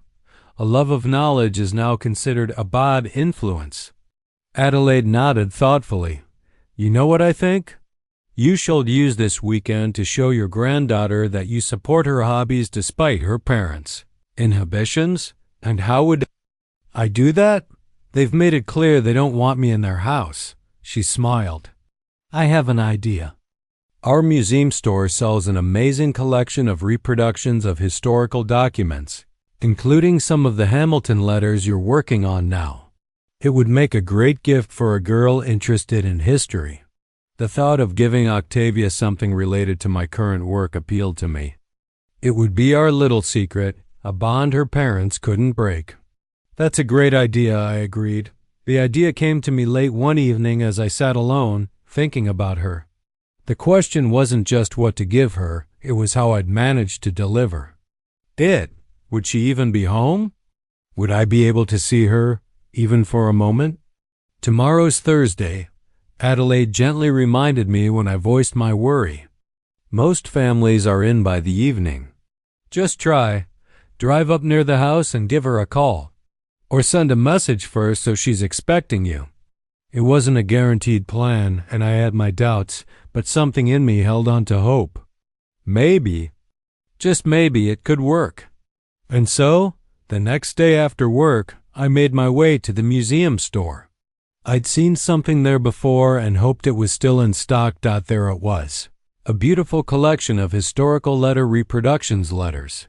A love of knowledge is now considered a bad influence." Adelaide nodded thoughtfully. "You know what I think? You should use this weekend to show your granddaughter that you support her hobbies despite her parents' inhibitions. And how would I do that? They've made it clear they don't want me in their house." She smiled. "I have an idea. Our museum store sells an amazing collection of reproductions of historical documents, including some of the Hamilton letters you're working on now. It would make a great gift for a girl interested in history." The thought of giving Octavia something related to my current work appealed to me. It would be our little secret, a bond her parents couldn't break. "That's a great idea," I agreed. The idea came to me late one evening as I sat alone, thinking about her. The question wasn't just what to give her, it was how I'd manage to deliver it. Would she even be home? Would I be able to see her, even for a moment? "Tomorrow's Thursday," Adelaide gently reminded me when I voiced my worry. "Most families are in by the evening. Just try. Drive up near the house and give her a call. Or send a message first so she's expecting you." It wasn't a guaranteed plan, and I had my doubts, but something in me held on to hope. Maybe, just maybe, it could work. And so, the next day after work, I made my way to the museum store. I'd seen something there before and hoped it was still in stock. There it was, a beautiful collection of historical letter reproductions letters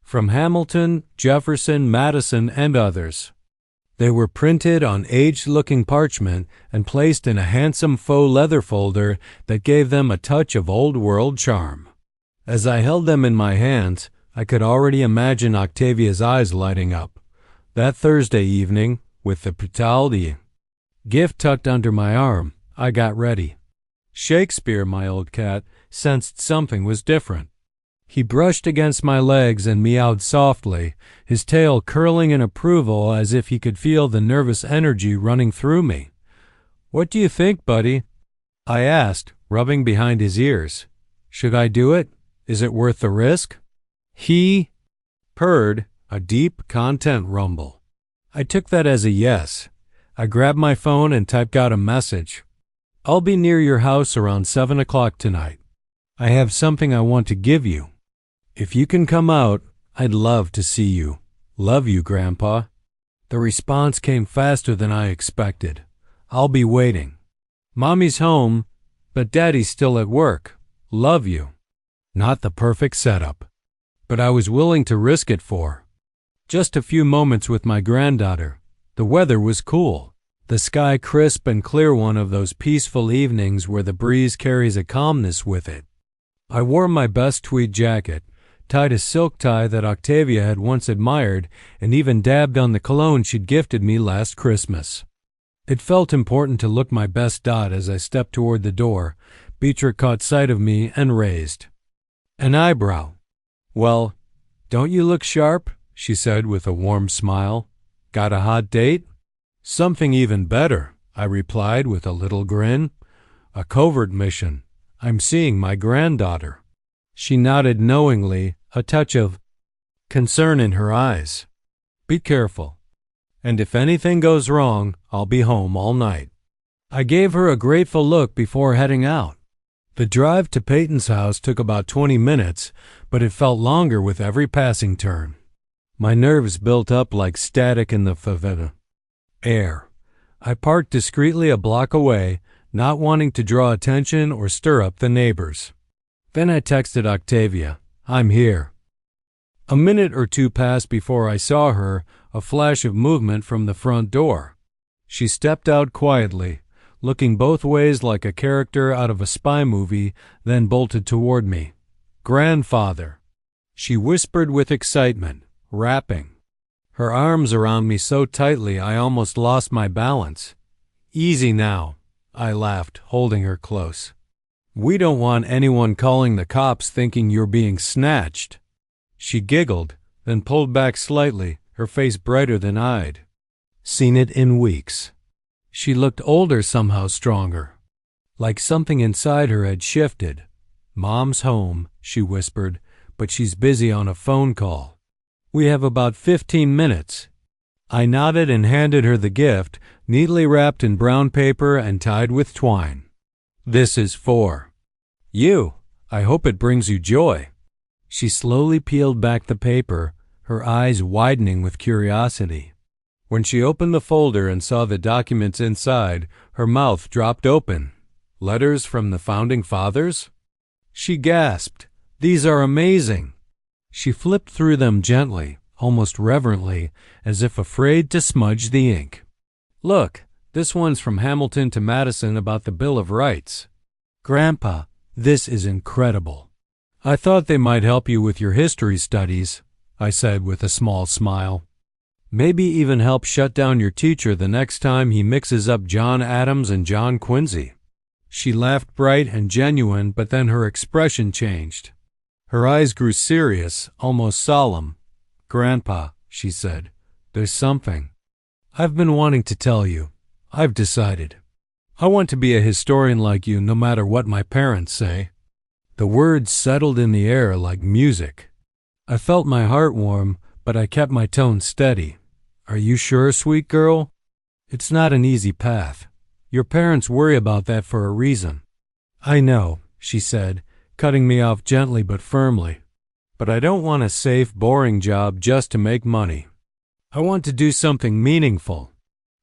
from Hamilton, Jefferson, Madison, and others. They were printed on aged-looking parchment and placed in a handsome faux leather folder that gave them a touch of old-world charm. As I held them in my hands, I could already imagine Octavia's eyes lighting up. That Thursday evening, with the Betrayal gift tucked under my arm, I got ready. Shakespeare, my old cat, sensed something was different. He brushed against my legs and meowed softly, his tail curling in approval as if he could feel the nervous energy running through me. "What do you think, buddy?" I asked, rubbing behind his ears. "Should I do it? Is it worth the risk?" He purred, a deep content rumble. I took that as a yes. I grabbed my phone and typed out a message. "I'll be near your house around 7 o'clock tonight. I have something I want to give you. If you can come out, I'd love to see you. Love you, Grandpa." The response came faster than I expected. "I'll be waiting. Mommy's home, but Daddy's still at work. Love you." Not the perfect setup, but I was willing to risk it for just a few moments with my granddaughter. The weather was cool, the sky crisp and clear, one of those peaceful evenings where the breeze carries a calmness with it. I wore my best tweed jacket, tied a silk tie that Octavia had once admired, and even dabbed on the cologne she'd gifted me last Christmas. It felt important to look my best dot as I stepped toward the door. Beatrice caught sight of me and raised an eyebrow. "Well, don't you look sharp?" she said with a warm smile. "Got a hot date?" "Something even better," I replied with a little grin. "A covert mission. I'm seeing my granddaughter." She nodded knowingly, a touch of concern in her eyes. "Be careful. And if anything goes wrong, I'll be home all night." I gave her a grateful look before heading out. The drive to Peyton's house took about 20 minutes, but it felt longer with every passing turn. My nerves built up like static in the favela air. I parked discreetly a block away, not wanting to draw attention or stir up the neighbors. Then I texted Octavia, "I'm here." A minute or two passed before I saw her, a flash of movement from the front door. She stepped out quietly, looking both ways like a character out of a spy movie, then bolted toward me. "Grandfather," she whispered with excitement, rapping her arms around me so tightly I almost lost my balance. "Easy now," I laughed, holding her close. "We don't want anyone calling the cops thinking you're being snatched." She giggled, then pulled back slightly, her face brighter than I'd seen it in weeks. She looked older, somehow stronger, like something inside her had shifted. "Mom's home," she whispered, "but she's busy on a phone call. We have about 15 minutes. I nodded and handed her the gift, neatly wrapped in brown paper and tied with twine. "This is for you. I hope it brings you joy." She slowly peeled back the paper, her eyes widening with curiosity. When she opened the folder and saw the documents inside, her mouth dropped open. "Letters from the Founding Fathers?" She gasped. "These are amazing." She flipped through them gently, almost reverently, as if afraid to smudge the ink. "Look, this one's from Hamilton to Madison about the Bill of Rights. Grandpa, this is incredible. I thought they might help you with your history studies," I said with a small smile. "Maybe even help shut down your teacher the next time he mixes up John Adams and John Quincy." She laughed bright and genuine, but then her expression changed. Her eyes grew serious, almost solemn. "Grandpa," she said, "there's something I've been wanting to tell you. I've decided. I want to be a historian like you, no matter what my parents say." The words settled in the air like music. I felt my heart warm, but I kept my tone steady. "Are you sure, sweet girl? It's not an easy path. Your parents worry about that for a reason." "I know," she said, cutting me off gently but firmly. "But I don't want a safe, boring job just to make money. I want to do something meaningful,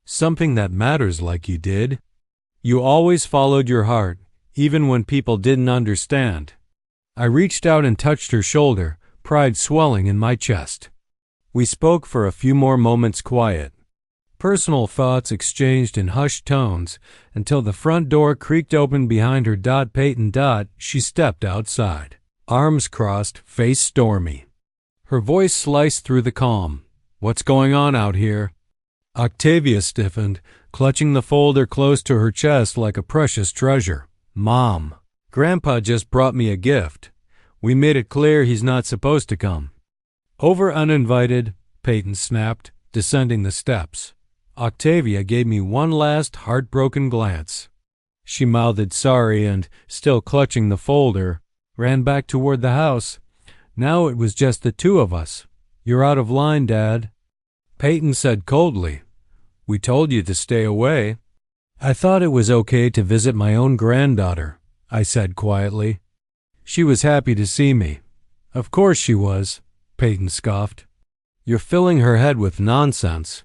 something that matters like you did. You always followed your heart, even when people didn't understand." I reached out and touched her shoulder, pride swelling in my chest. We spoke for a few more moments quiet, personal thoughts exchanged in hushed tones, until the front door creaked open behind her. "Peyton." She stepped outside, arms crossed, face stormy. Her voice sliced through the calm. "What's going on out here?" Octavia stiffened, clutching the folder close to her chest like a precious treasure. "Mom, Grandpa just brought me a gift. We made it clear he's not supposed to come." "Over uninvited," Peyton snapped, descending the steps. Octavia gave me one last heartbroken glance. She mouthed sorry and, still clutching the folder, ran back toward the house. Now it was just the two of us. "You're out of line, Dad." Peyton said coldly, "We told you to stay away." "I thought it was okay to visit my own granddaughter," I said quietly. "She was happy to see me." "Of course she was," Peyton scoffed. "You're filling her head with nonsense.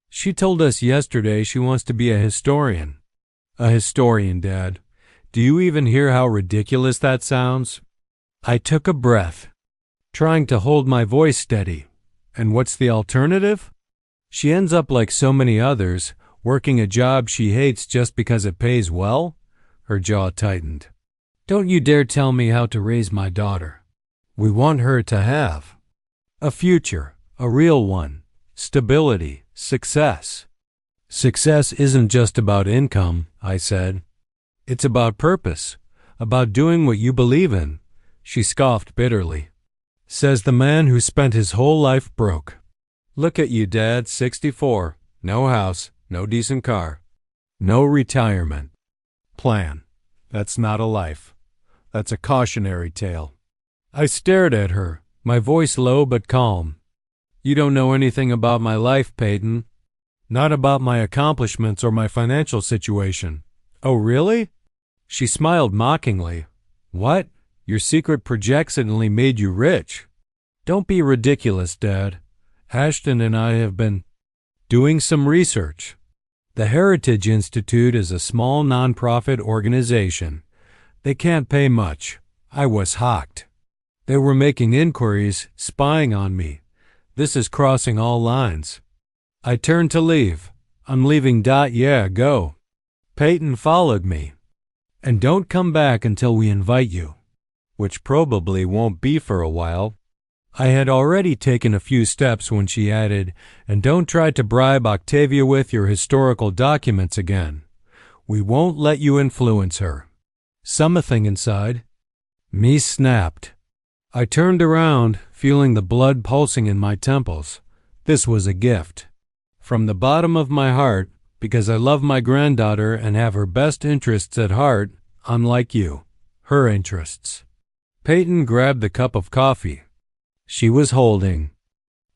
She told us yesterday she wants to be a historian." "A historian, Dad. Do you even hear how ridiculous that sounds?" I took a breath, trying to hold my voice steady. "And what's the alternative?" "She ends up like so many others, working a job she hates just because it pays well?" Her jaw tightened. "Don't you dare tell me how to raise my daughter. We want her to have a future, a real one, stability, success." "Success isn't just about income," I said. "It's about purpose, about doing what you believe in." She scoffed bitterly. "Says the man who spent his whole life broke. Look at you, Dad, 64, no house, no decent car, no retirement plan. That's not a life. That's a cautionary tale." I stared at her, my voice low but calm. "You don't know anything about my life, Peyton. Not about my accomplishments or my financial situation." "Oh, really?" She smiled mockingly. "What? Your secret project suddenly made you rich." "Don't be ridiculous, Dad. Ashton and I have been doing some research. The Heritage Institute is a small nonprofit organization. They can't pay much." I was hocked. They were making inquiries, spying on me. This is crossing all lines. I turned to leave. "I'm leaving. Yeah, go." Peyton followed me. "And don't come back until we invite you," which probably won't be for a while. I had already taken a few steps when she added, "And don't try to bribe Octavia with your historical documents again. We won't let you influence her." Something inside me snapped. I turned around, feeling the blood pulsing in my temples. This was a gift. From the bottom of my heart, because I love my granddaughter and have her best interests at heart, unlike you, her interests. Peyton grabbed the cup of coffee she was holding.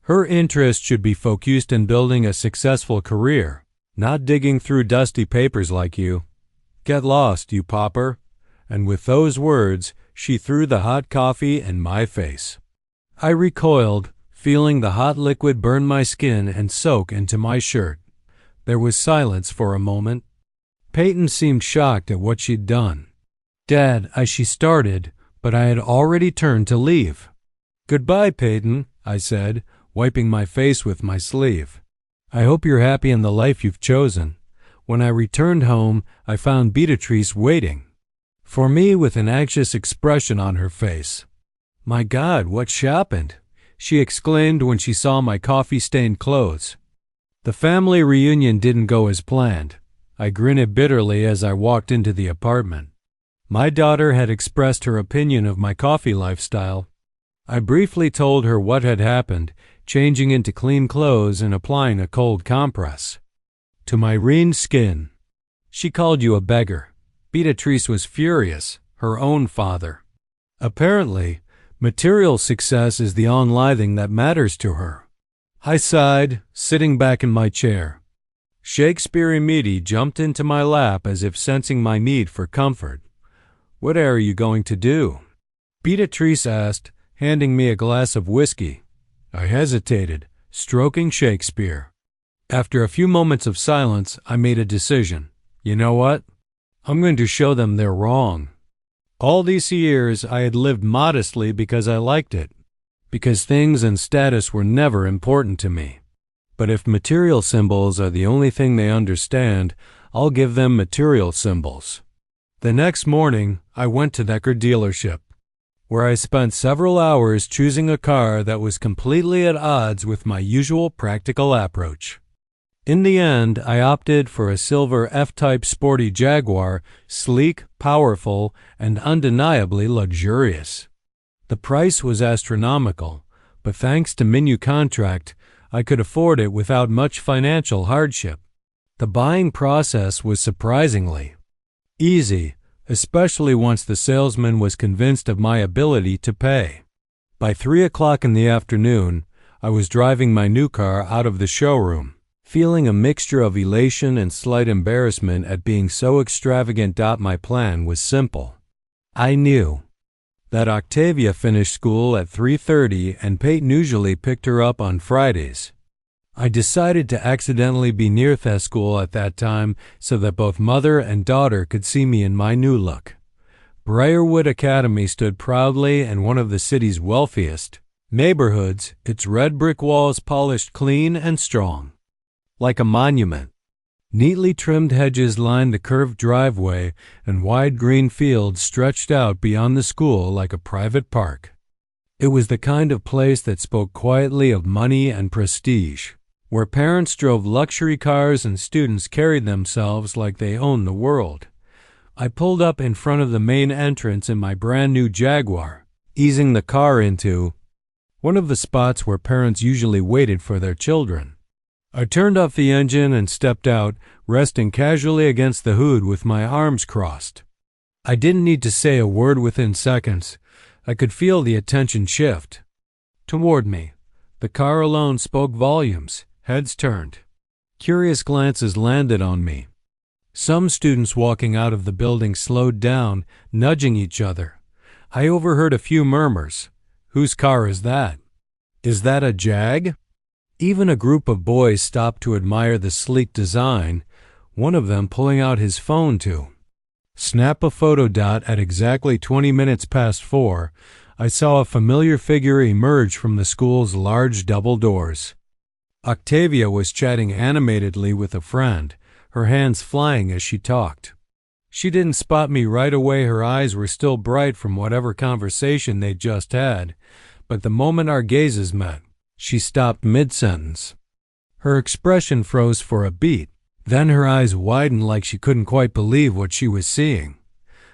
"Her interest should be focused in building a successful career, not digging through dusty papers like you. Get lost, you pauper." And with those words, she threw the hot coffee in my face. I recoiled, feeling the hot liquid burn my skin and soak into my shirt. There was silence for a moment. Peyton seemed shocked at what she'd done. "Dad," she started, but I had already turned to leave. "Goodbye, Peyton," I said, wiping my face with my sleeve. "I hope you're happy in the life you've chosen." When I returned home, I found Beatrice waiting for me with an anxious expression on her face. "My God, what's happened?" she exclaimed when she saw my coffee-stained clothes. "The family reunion didn't go as planned." I grinned bitterly as I walked into the apartment. My daughter had expressed her opinion of my coffee lifestyle. I briefly told her what had happened, changing into clean clothes and applying a cold compress to my lean skin. "She called you a beggar." Beatrice was furious, her own father. Apparently, material success is the only thing that matters to her. I sighed, sitting back in my chair. Shakespeare immediately jumped into my lap as if sensing my need for comfort. "What are you going to do?" Beatrice asked, handing me a glass of whiskey. I hesitated, stroking Shakespeare. After a few moments of silence, I made a decision. "You know what? I'm going to show them they're wrong." All these years, I had lived modestly because I liked it, because things and status were never important to me. But if material symbols are the only thing they understand, I'll give them material symbols. The next morning, I went to the car dealership, where I spent several hours choosing a car that was completely at odds with my usual practical approach. In the end, I opted for a silver F-Type sporty Jaguar, sleek, powerful, and undeniably luxurious. The price was astronomical, but thanks to menu contract, I could afford it without much financial hardship. The buying process was surprisingly easy, especially once the salesman was convinced of my ability to pay. By 3 o'clock in the afternoon, I was driving my new car out of the showroom, feeling a mixture of elation and slight embarrassment at being so extravagant. My plan was simple. I knew that Octavia finished school at 3:30 and Peyton usually picked her up on Fridays. I decided to accidentally be near the school at that time so that both mother and daughter could see me in my new look. Briarwood Academy stood proudly in one of the city's wealthiest neighborhoods, its red brick walls polished clean and strong, like a monument. Neatly trimmed hedges lined the curved driveway, and wide green fields stretched out beyond the school like a private park. It was the kind of place that spoke quietly of money and prestige, where parents drove luxury cars and students carried themselves like they owned the world. I pulled up in front of the main entrance in my brand new Jaguar, easing the car into one of the spots where parents usually waited for their children. I turned off the engine and stepped out, resting casually against the hood with my arms crossed. I didn't need to say a word within seconds. I could feel the attention shift toward me. The car alone spoke volumes. Heads turned. Curious glances landed on me. Some students walking out of the building slowed down, nudging each other. I overheard a few murmurs. "Whose car is that? Is that a Jag?" Even a group of boys stopped to admire the sleek design, one of them pulling out his phone to snap a photo. At exactly 20 minutes past 4, I saw a familiar figure emerge from the school's large double doors. Octavia was chatting animatedly with a friend, her hands flying as she talked. She didn't spot me right away. Her eyes were still bright from whatever conversation they'd just had, but the moment our gazes met, she stopped mid-sentence. Her expression froze for a beat. Then her eyes widened like she couldn't quite believe what she was seeing.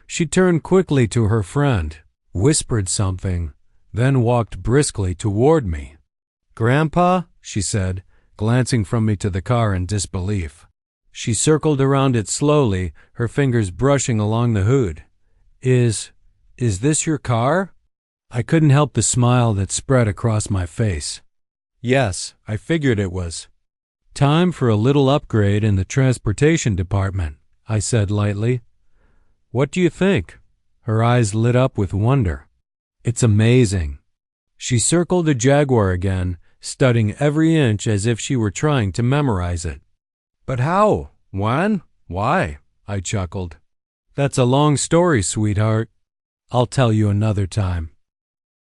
She turned quickly to her friend, whispered something, then walked briskly toward me. "Grandpa?" she said, glancing from me to the car in disbelief. She circled around it slowly, her fingers brushing along the hood. Is this your car?" I couldn't help the smile that spread across my face. "Yes, I figured it was time for a little upgrade in the transportation department," I said lightly. "What do you think?" Her eyes lit up with wonder. "It's amazing." She circled the Jaguar again, studying every inch as if she were trying to memorize it. "But how? When? Why?" I chuckled. "That's a long story, sweetheart. I'll tell you another time."